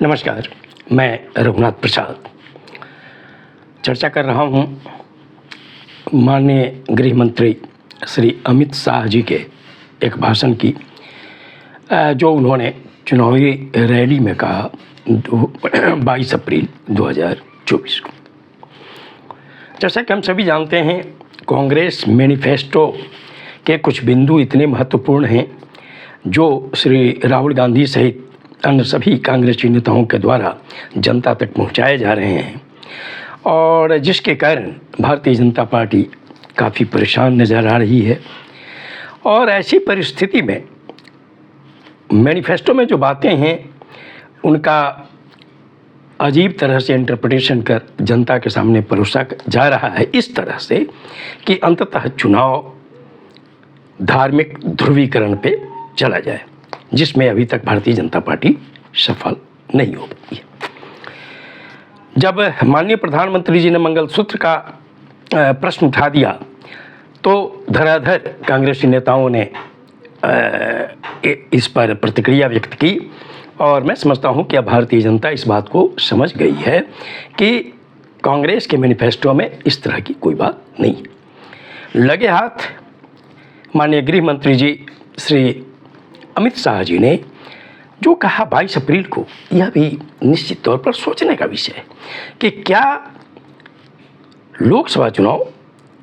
नमस्कार, मैं रघुनाथ प्रसाद चर्चा कर रहा हूँ माननीय गृह मंत्री श्री अमित शाह जी के एक भाषण की, जो उन्होंने चुनावी रैली में कहा 22 अप्रैल 2024 को। जैसा कि हम सभी जानते हैं, कांग्रेस मैनिफेस्टो के कुछ बिंदु इतने महत्वपूर्ण हैं जो श्री राहुल गांधी सहित अन्य सभी कांग्रेसी नेताओं के द्वारा जनता तक पहुंचाए जा रहे हैं और जिसके कारण भारतीय जनता पार्टी काफ़ी परेशान नज़र आ रही है। और ऐसी परिस्थिति में मैनिफेस्टो में जो बातें हैं उनका अजीब तरह से इंटरप्रिटेशन कर जनता के सामने परोसा जा रहा है, इस तरह से कि अंततः चुनाव धार्मिक ध्रुवीकरण पे चला जाए, जिसमें अभी तक भारतीय जनता पार्टी सफल नहीं हो पाई है। जब माननीय प्रधानमंत्री जी ने मंगलसूत्र का प्रश्न उठा दिया तो धराधर कांग्रेसी नेताओं ने इस पर प्रतिक्रिया व्यक्त की और मैं समझता हूं कि अब भारतीय जनता इस बात को समझ गई है कि कांग्रेस के मैनिफेस्टो में इस तरह की कोई बात नहीं। लगे हाथ माननीय गृह मंत्री जी श्री अमित शाह जी ने जो कहा 22 अप्रैल को, यह भी निश्चित तौर पर सोचने का विषय है कि क्या लोकसभा चुनाव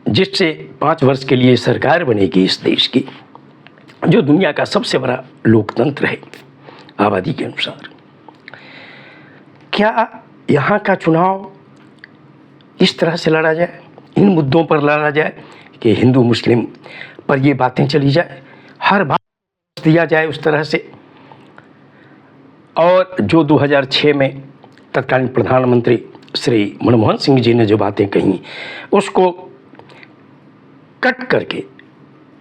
जिससे 5 वर्ष के लिए सरकार बनेगी इस देश की, जो दुनिया का सबसे बड़ा लोकतंत्र है आबादी के अनुसार, क्या यहाँ का चुनाव इस तरह से लड़ा जाए, इन मुद्दों पर लड़ा जाए कि हिंदू मुस्लिम पर ये बातें चली जाए, हर बात दिया जाए उस तरह से। और जो 2006 में तत्कालीन प्रधानमंत्री श्री मनमोहन सिंह जी ने जो बातें कही उसको कट करके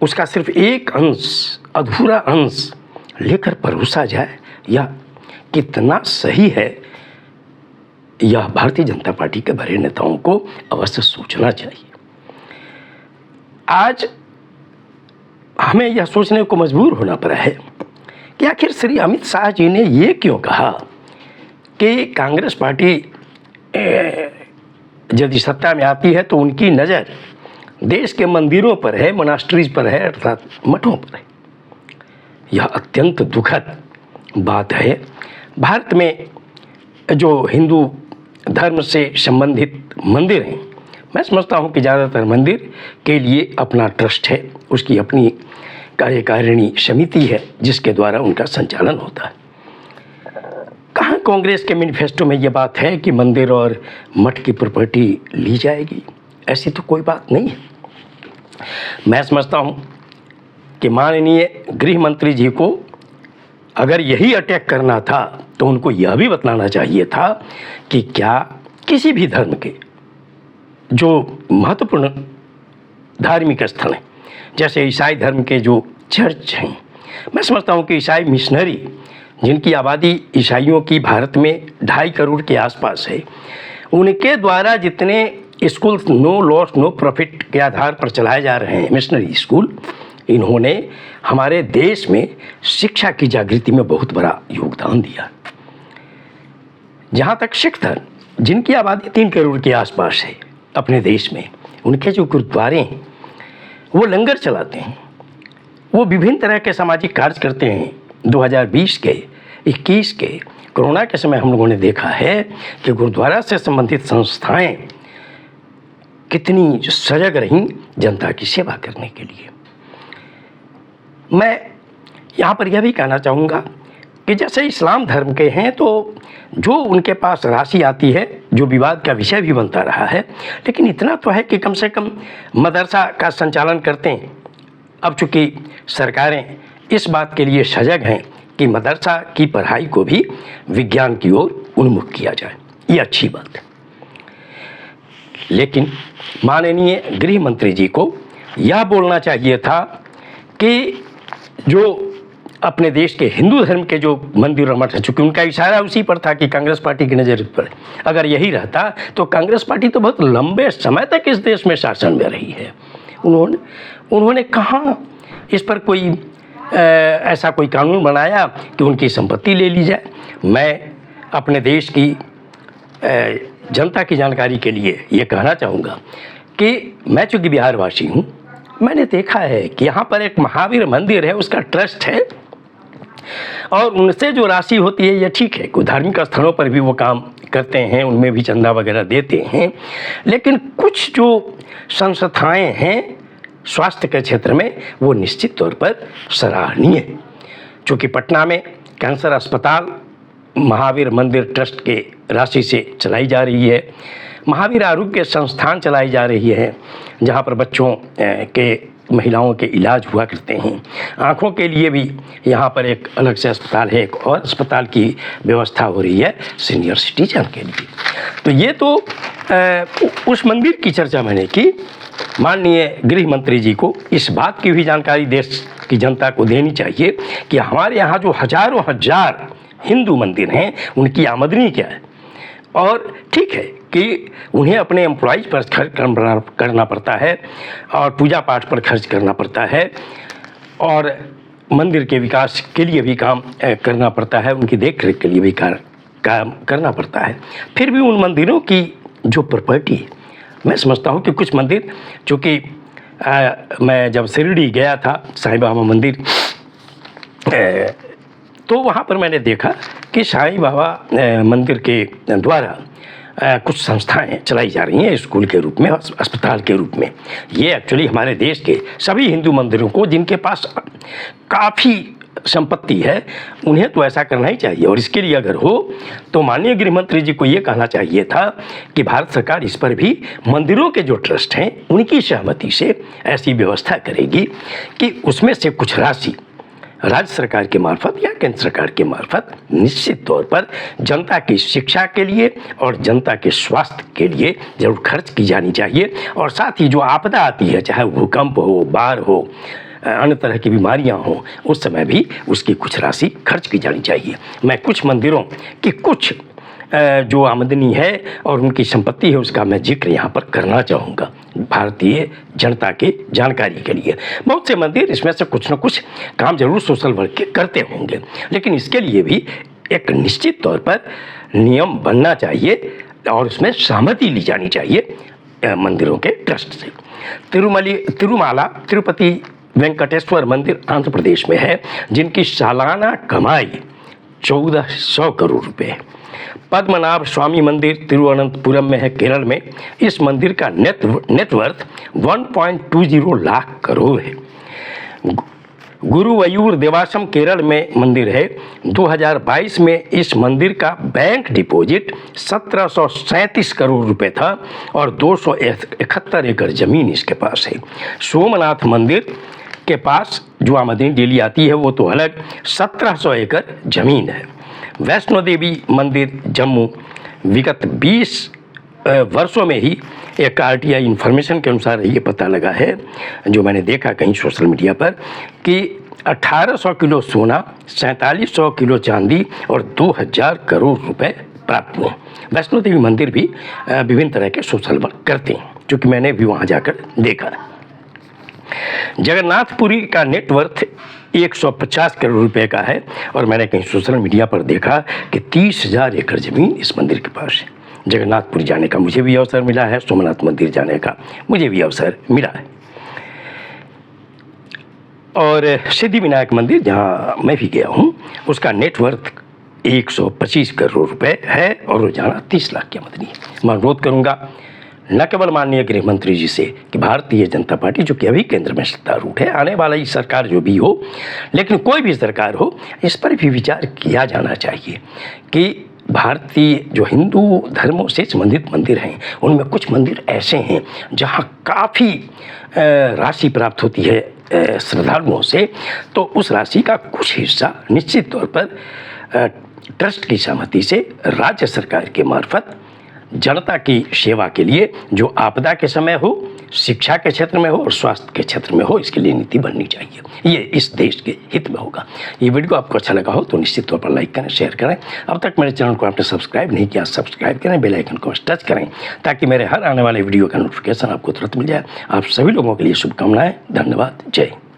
उसका सिर्फ एक अंश, अधूरा अंश लेकर परोसा जाए, यह कितना सही है, यह भारतीय जनता पार्टी के बड़े नेताओं को अवश्य सोचना चाहिए। आज हमें यह सोचने को मजबूर होना पड़ा है कि आखिर श्री अमित शाह जी ने ये क्यों कहा कि कांग्रेस पार्टी यदि सत्ता में आती है तो उनकी नज़र देश के मंदिरों पर है, मोनास्ट्रीज पर है, अर्थात मठों पर है। यह अत्यंत दुखद बात है। भारत में जो हिंदू धर्म से संबंधित मंदिर हैं, मैं समझता हूँ कि ज़्यादातर मंदिर के लिए अपना ट्रस्ट है, उसकी अपनी कार्यकारिणी समिति है जिसके द्वारा उनका संचालन होता है। कहाँ कांग्रेस के मैनिफेस्टो में ये बात है कि मंदिर और मठ की प्रॉपर्टी ली जाएगी? ऐसी तो कोई बात नहीं है। मैं समझता हूँ कि माननीय गृह मंत्री जी को अगर यही अटैक करना था तो उनको यह भी बतलाना चाहिए था कि क्या किसी भी धर्म के जो महत्वपूर्ण धार्मिक स्थल हैं, जैसे ईसाई धर्म के जो चर्च हैं, मैं समझता हूँ कि ईसाई मिशनरी जिनकी आबादी ईसाइयों की भारत में 2.5 करोड़ के आसपास है, उनके द्वारा जितने school no loss no profit के आधार पर चलाए जा रहे हैं मिशनरी स्कूल, इन्होंने हमारे देश में शिक्षा की जागृति में बहुत बड़ा योगदान दिया। जहाँ तक सिख धर्म जिनकी आबादी 3 करोड़ के आसपास है अपने देश में, उनके जो गुरुद्वारे हैं वो लंगर चलाते हैं, वो विभिन्न तरह के सामाजिक कार्य करते हैं। 2020 के 21 के कोरोना के समय हम लोगों ने देखा है कि गुरुद्वारा से संबंधित संस्थाएं कितनी सजग रहीं जनता की सेवा करने के लिए। मैं यहाँ पर यह भी कहना चाहूँगा कि जैसे इस्लाम धर्म के हैं तो जो उनके पास राशि आती है जो विवाद का विषय भी बनता रहा है, लेकिन इतना तो है कि कम से कम मदरसा का संचालन करते हैं। अब चूँकि सरकारें इस बात के लिए सजग हैं कि मदरसा की पढ़ाई को भी विज्ञान की ओर उन्मुख किया जाए, ये अच्छी बात है। लेकिन माननीय गृह मंत्री जी को यह बोलना चाहिए था कि जो अपने देश के हिंदू धर्म के जो मंदिर और मठ हैं, चूँकि उनका इशारा उसी पर था कि कांग्रेस पार्टी की नज़र पर अगर यही रहता तो कांग्रेस पार्टी तो बहुत लंबे समय तक इस देश में शासन में रही है। उन्होंने कहाँ इस पर कोई ऐसा कोई कानून बनाया कि उनकी संपत्ति ले ली जाए। मैं अपने देश की जनता की जानकारी के लिए ये कहना चाहूँगा कि मैं चूँकि बिहारवासी हूँ, मैंने देखा है कि यहाँ पर एक महावीर मंदिर है, उसका ट्रस्ट है और उनसे जो राशि होती है ये ठीक है, कोई धार्मिक स्थलों पर भी वो काम करते हैं, उनमें भी चंदा वगैरह देते हैं। लेकिन कुछ जो संस्थाएं हैं स्वास्थ्य के क्षेत्र में वो निश्चित तौर पर सराहनीय है। चूँकि पटना में कैंसर अस्पताल महावीर मंदिर ट्रस्ट के राशि से चलाई जा रही है, महावीर आरोग्य संस्थान चलाई जा रही है जहाँ पर बच्चों के महिलाओं के इलाज हुआ करते हैं। आँखों के लिए भी यहाँ पर एक अलग से अस्पताल है, एक और अस्पताल की व्यवस्था हो रही है सीनियर सिटीजन के लिए। तो ये तो उस मंदिर की चर्चा मैंने की। माननीय गृह मंत्री जी को इस बात की भी जानकारी देश की जनता को देनी चाहिए कि हमारे यहाँ जो हजारों हजार हिंदू मंदिर हैं उनकी आमदनी क्या है। और ठीक है कि उन्हें अपने एम्प्लॉइज पर खर्च करना पड़ता है और पूजा पाठ पर खर्च करना पड़ता है और मंदिर के विकास के लिए भी काम करना पड़ता है, उनकी देख रेख के लिए भी काम करना पड़ता है। फिर भी उन मंदिरों की जो प्रॉपर्टी, मैं समझता हूँ कि कुछ मंदिर, चूँकि मैं जब शिरडी गया था साईं बाबा मंदिर, तो वहाँ पर मैंने देखा कि साईं बाबा मंदिर के द्वारा कुछ संस्थाएं चलाई जा रही हैं स्कूल के रूप में, अस्पताल के रूप में। ये एक्चुअली हमारे देश के सभी हिंदू मंदिरों को, जिनके पास काफ़ी संपत्ति है, उन्हें तो ऐसा करना ही चाहिए। और इसके लिए अगर हो तो माननीय गृह मंत्री जी को ये कहना चाहिए था कि भारत सरकार इस पर भी मंदिरों के जो ट्रस्ट हैं उनकी सहमति से ऐसी व्यवस्था करेगी कि उसमें से कुछ राशि राज्य सरकार के मार्फत या केंद्र सरकार के मार्फत निश्चित तौर पर जनता की शिक्षा के लिए और जनता के स्वास्थ्य के लिए जरूर खर्च की जानी चाहिए। और साथ ही जो आपदा आती है, चाहे भूकंप हो, बाढ़ हो, अन्य तरह की बीमारियां हो, उस समय भी उसकी कुछ राशि खर्च की जानी चाहिए। मैं कुछ मंदिरों की कुछ जो आमदनी है और उनकी संपत्ति है उसका मैं जिक्र यहाँ पर करना चाहूँगा भारतीय जनता के जानकारी के लिए। बहुत से मंदिर इसमें से कुछ न कुछ काम जरूर सोशल वर्क के करते होंगे, लेकिन इसके लिए भी एक निश्चित तौर पर नियम बनना चाहिए और उसमें सहमति ली जानी चाहिए मंदिरों के ट्रस्ट से। तिरुमाला तिरुपति वेंकटेश्वर मंदिर आंध्र प्रदेश में है, जिनकी सालाना कमाई 1400 करोड़ रुपए है। पद्मनाभ स्वामी मंदिर तिरुवनंतपुरम में है, केरल में। इस मंदिर का नेटवर्थ 1.20 लाख करोड़ है। गुरुवयूर देवासम केरल में मंदिर है। 2022 में इस मंदिर का बैंक डिपॉजिट 1737 करोड़ रुपए था और 271 एकड़ जमीन इसके पास है। सोमनाथ मंदिर के पास जो आमदनी डेली आती है वो तो अलग, 1700 एकड़ जमीन है। वैष्णो देवी मंदिर जम्मू विगत 20 वर्षों में ही एक RTI इन्फॉर्मेशन के अनुसार ये पता लगा है, जो मैंने देखा कहीं सोशल मीडिया पर, कि 1800 किलो सोना, 4700 किलो चांदी और 2000 करोड़ रुपए प्राप्त हुए। वैष्णो देवी मंदिर भी विभिन्न तरह के सोशल वर्क करते हैं, क्योंकि मैंने भी वहाँ जाकर देखा। जगन्नाथपुरी का नेटवर्थ 150 करोड़ रुपए का है और मैंने कहीं सोशल मीडिया पर देखा कि 30,000 एकड़ जमीन इस मंदिर के पास है। जगन्नाथपुरी जाने का मुझे भी अवसर मिला है, सोमनाथ मंदिर जाने का मुझे भी अवसर मिला है। और सिद्धिविनायक मंदिर जहाँ मैं भी गया हूँ, उसका नेटवर्थ 125 करोड़ रुपए है और रोजाना 30 लाख की आमदनी है। मैं अनुरोध करूँगा न केवल माननीय गृह मंत्री जी से कि भारतीय जनता पार्टी जो कि अभी केंद्र में सत्तारूढ़ है, आने वाला ही सरकार जो भी हो, लेकिन कोई भी सरकार हो, इस पर भी विचार किया जाना चाहिए कि भारतीय जो हिंदू धर्मों से संबंधित मंदिर हैं उनमें कुछ मंदिर ऐसे हैं जहां काफ़ी राशि प्राप्त होती है श्रद्धालुओं से, तो उस राशि का कुछ हिस्सा निश्चित तौर पर ट्रस्ट की सहमति से राज्य सरकार के मार्फत जनता की सेवा के लिए, जो आपदा के समय हो, शिक्षा के क्षेत्र में हो और स्वास्थ्य के क्षेत्र में हो, इसके लिए नीति बननी चाहिए। ये इस देश के हित में होगा। ये वीडियो आपको अच्छा लगा हो तो निश्चित तौर पर लाइक करें, शेयर करें। अब तक मेरे चैनल को आपने सब्सक्राइब नहीं किया, सब्सक्राइब करें, बेल आइकन को टच करें ताकि मेरे हर आने वाले वीडियो का नोटिफिकेशन आपको तुरंत मिल जाए। आप सभी लोगों के लिए शुभकामनाएं। धन्यवाद। जय हिंद।